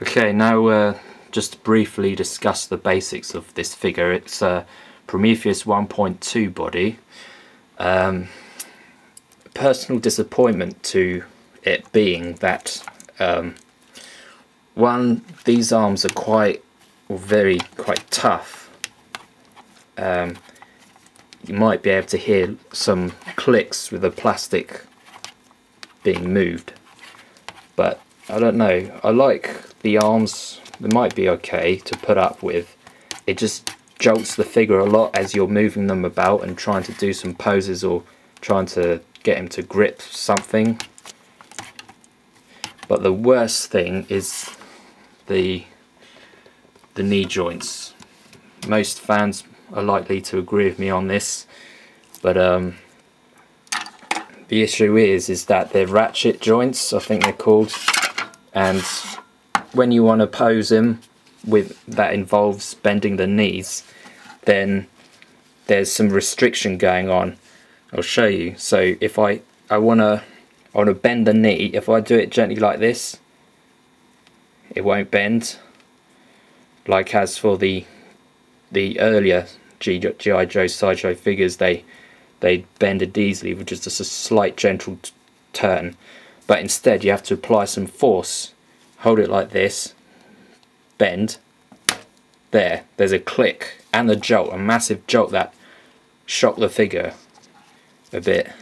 Okay, now just to briefly discuss the basics of this figure. It's a Prometheus 1.2 body. Personal disappointment to it being that one, these arms are quite tough. You might be able to hear some clicks with the plastic being moved, but I don't know. I like the arms. They might be okay to put up with. It just jolts the figure a lot as you're moving them about and trying to do some poses or trying to get him to grip something. But the worst thing is the knee joints. Most fans are likely to agree with me on this, but the issue is that they're ratchet joints, I think they're called, and when you want to pose him with that involves bending the knees, then there's some restriction going on. I'll show you. So if I want to bend the knee, if I do it gently like this, it won't bend, like as for the earlier G.I. Joe Sideshow figures. They bended easily with just a slight gentle turn, but instead you have to apply some force. Hold it like this, bend, there's a click and a jolt, a massive jolt that shocked the figure a bit.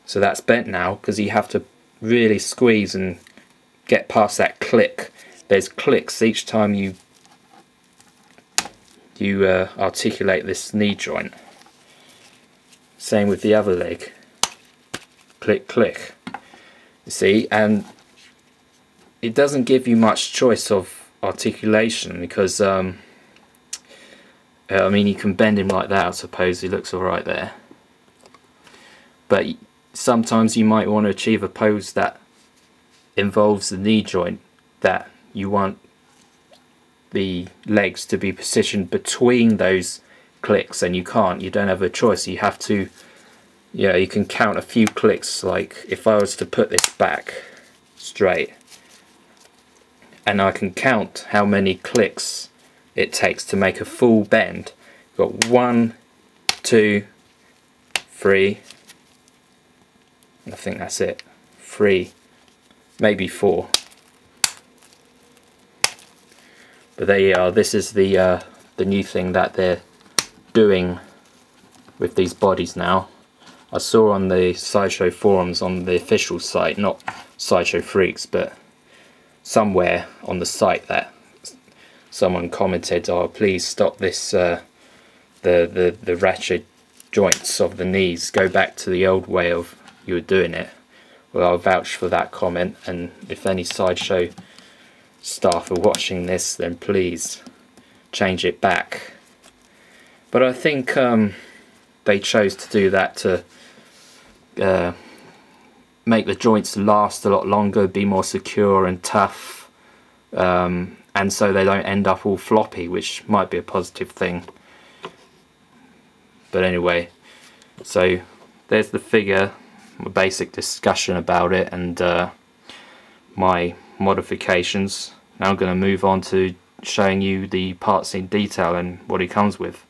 So that's bent now because you have to really squeeze and get past that click. There's clicks each time you articulate this knee joint. Same with the other leg. Click, click. You see, and it doesn't give you much choice of articulation because I mean, you can bend him like that. I suppose he looks alright there, but sometimes you might want to achieve a pose that involves the knee joint, that you want the legs to be positioned between those clicks, and you can't. You don't have a choice. You have to, yeah, you can count a few clicks. Like if I was to put this back straight, and I can count how many clicks it takes to make a full bend. You've got 1, 2, 3, and I think that's it. 3, maybe 4. But there you are. This is the new thing that they're doing with these bodies now. I saw on the Sideshow forums on the official site, not Sideshow Freaks, but somewhere on the site, that someone commented, "Oh, please stop this, the ratchet joints of the knees. Go back to the old way of you were doing it." Well, I'll vouch for that comment, and if any Sideshow staff are watching this, then please change it back. But I think they chose to do that to make the joints last a lot longer, be more secure and tough, and so they don't end up all floppy, which might be a positive thing. But anyway, so there's the figure, my basic discussion about it, and my modifications. Now I'm going to move on to showing you the parts in detail and what he comes with.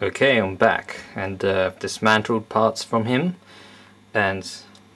Okay, I'm back, and I've dismantled parts from him, and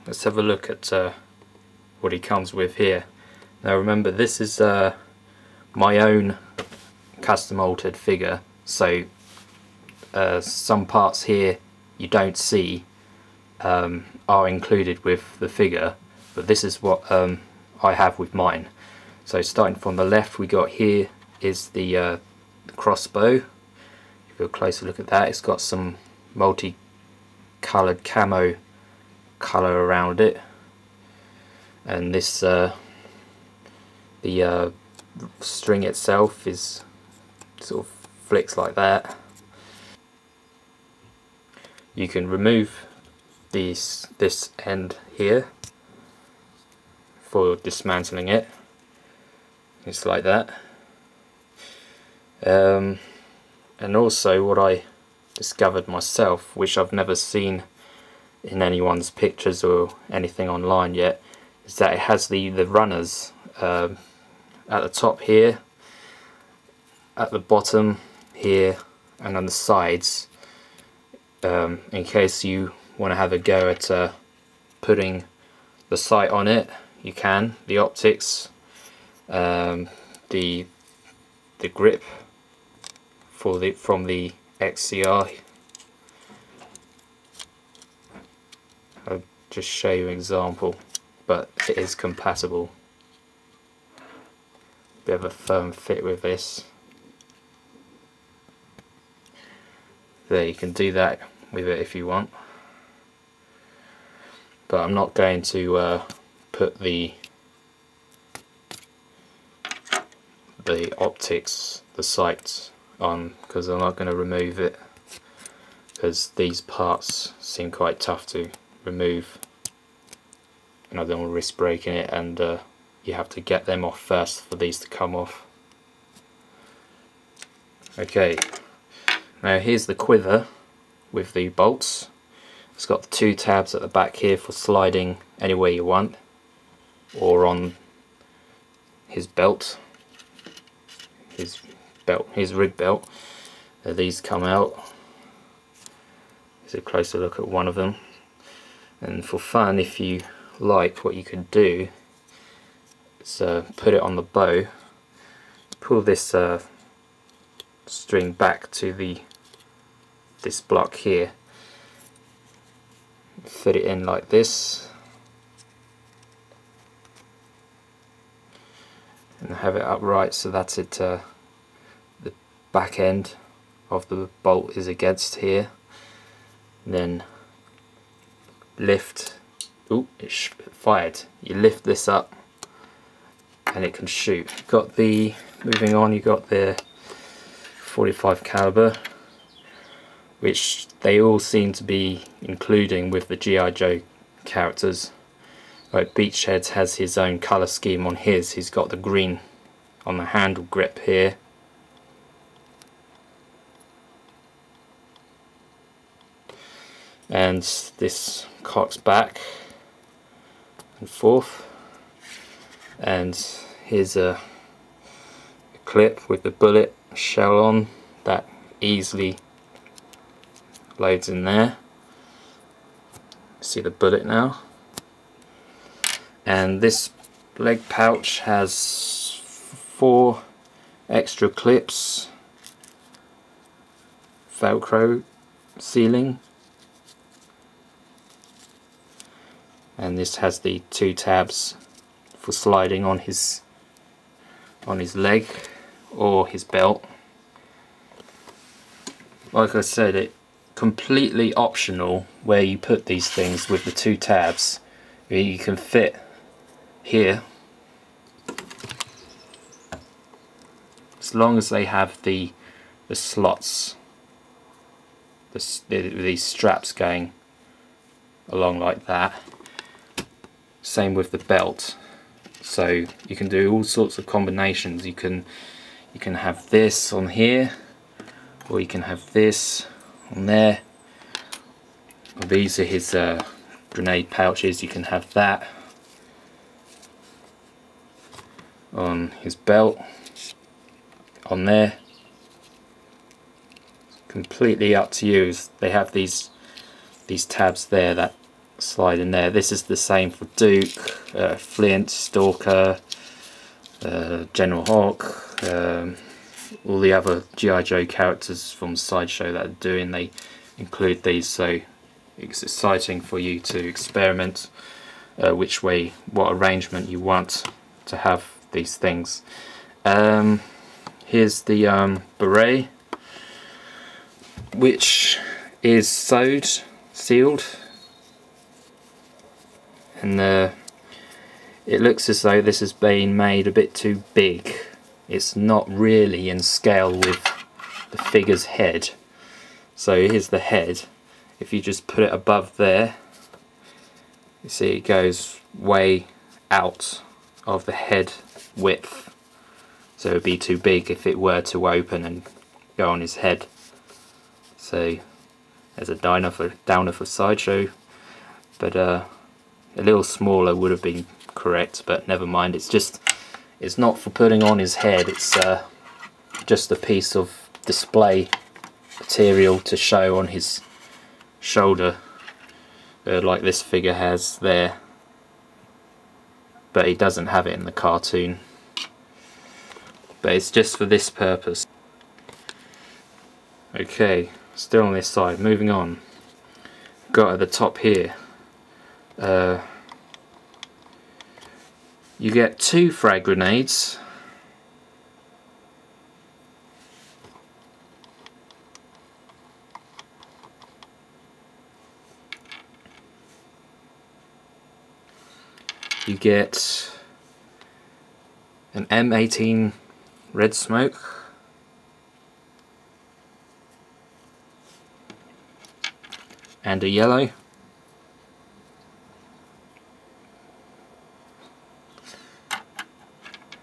let's have a look at what he comes with here. Now remember, this is my own custom altered figure, so some parts here you don't see are included with the figure, but this is what I have with mine. So starting from the left, we got here is the crossbow. If you a closer look at that, it's got some multi-coloured camo colour around it, and this the string itself is sort of flicks like that. You can remove this end here for dismantling it. It's like that. And also what I discovered myself, which I've never seen in anyone's pictures or anything online yet, is that it has the runners at the top here, at the bottom here, and on the sides, in case you want to have a go at putting the sight on it. You can. The optics, the grip from the XCR. I'll just show you an example, but it is compatible. Bit of a firm fit with this. There, you can do that with it if you want, but I'm not going to put the optics, the sights on, because I'm not going to remove it, because these parts seem quite tough to remove and I don't want to risk breaking it, and you have to get them off first for these to come off. Okay, now here's the quiver with the bolts. It's got the 2 tabs at the back here for sliding anywhere you want, or on his belt, his rig belt. These come out. Here's a closer look at one of them. And for fun, if you like, what you can do is put it on the bow, pull this string back to this block here, fit it in like this, and have it upright so that the back end of the bolt is against here. And then lift. Ooh, it fired. You lift this up and it can shoot. Moving on, you got the 45 caliber, which they all seem to be including with the G.I. Joe characters. Like Beachhead has his own colour scheme on his. He's got the green on the handle grip here. And this cocks back and forth. And here's a clip with the bullet shell on that easily loads in there. See the bullet now. And this leg pouch has 4 extra clips, Velcro sealing, and this has the 2 tabs for sliding on his leg or his belt. Like I said, it completely optional where you put these things with the 2 tabs. You can fit here, as long as they have the slots, these straps going along like that. Same with the belt, so you can do all sorts of combinations. You can have this on here, or you can have this on there. These are his grenade pouches. You can have that on his belt, on there. Completely up to you. They have these tabs there that slide in there. This is the same for Duke, Flint, Stalker, General Hawk, all the other G.I. Joe characters from Sideshow that are doing. They include these, so it's exciting for you to experiment what arrangement you want to have these things. Here's the beret, which is sealed, and it looks as though this has been made a bit too big. It's not really in scale with the figure's head. So here's the head. If you just put it above there, you see it goes way out of the head width, so it would be too big if it were to open and go on his head. So there's a downer for Sideshow, but a little smaller would have been correct, but never mind. It's not for putting on his head. It's just a piece of display material to show on his shoulder, like this figure has there, but he doesn't have it in the cartoon. But it's just for this purpose. Okay, still on this side, moving on. Got at the top here, you get 2 frag grenades, you get an M18 red smoke, and a yellow.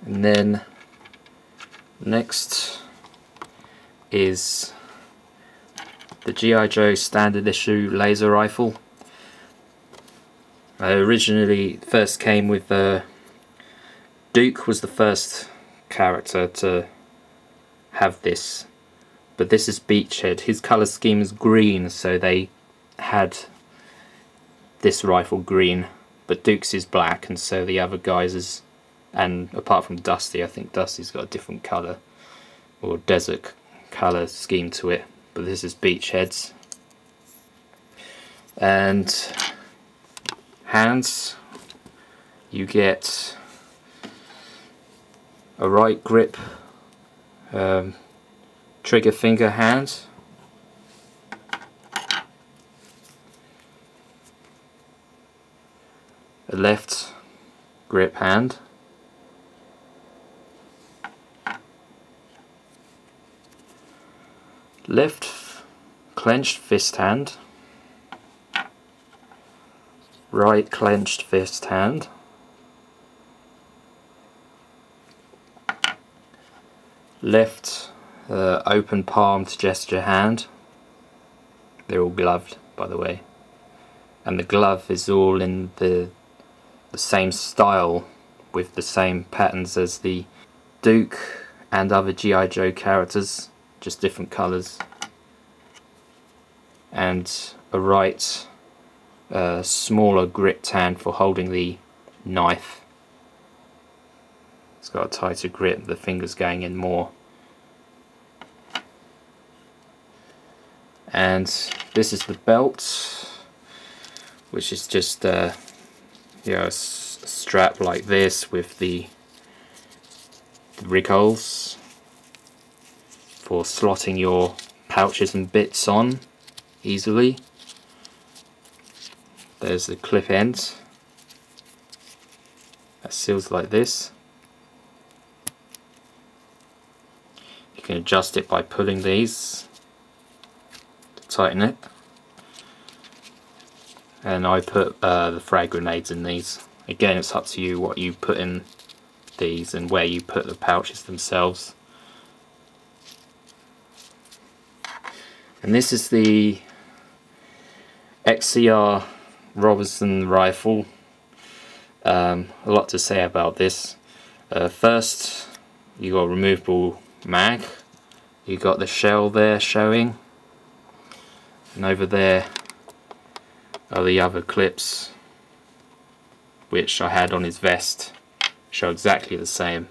And then next is the G.I. Joe standard issue laser rifle. Originally first came with Duke was the first character to have this, but this is Beachhead. His colour scheme is green, so they had this rifle green, but Duke's is black, and so the other guys is, and apart from Dusty, I think Dusty's got a different colour or desert colour scheme to it, but this is Beachhead's. And hands, you get a right grip trigger finger hand, a left grip hand, left clenched fist hand, right clenched fist hand, left open palmed gesture hand. They're all gloved, by the way, and the glove is all in the same style with the same patterns as the Duke and other G.I. Joe characters, just different colours. And a right smaller gripped hand for holding the knife. It's got a tighter grip, the fingers going in more. And this is the belt, which is just a strap like this with the rig holes for slotting your pouches and bits on easily. There's the clip end that seals like this. You can adjust it by pulling these to tighten it. And I put the frag grenades in these. Again, it's up to you what you put in these and where you put the pouches themselves. And this is the XCR Robinson rifle. A lot to say about this. First, you got a removable mag. You got the shell there showing, and over there are the other clips, which I had on his vest. Show exactly the same.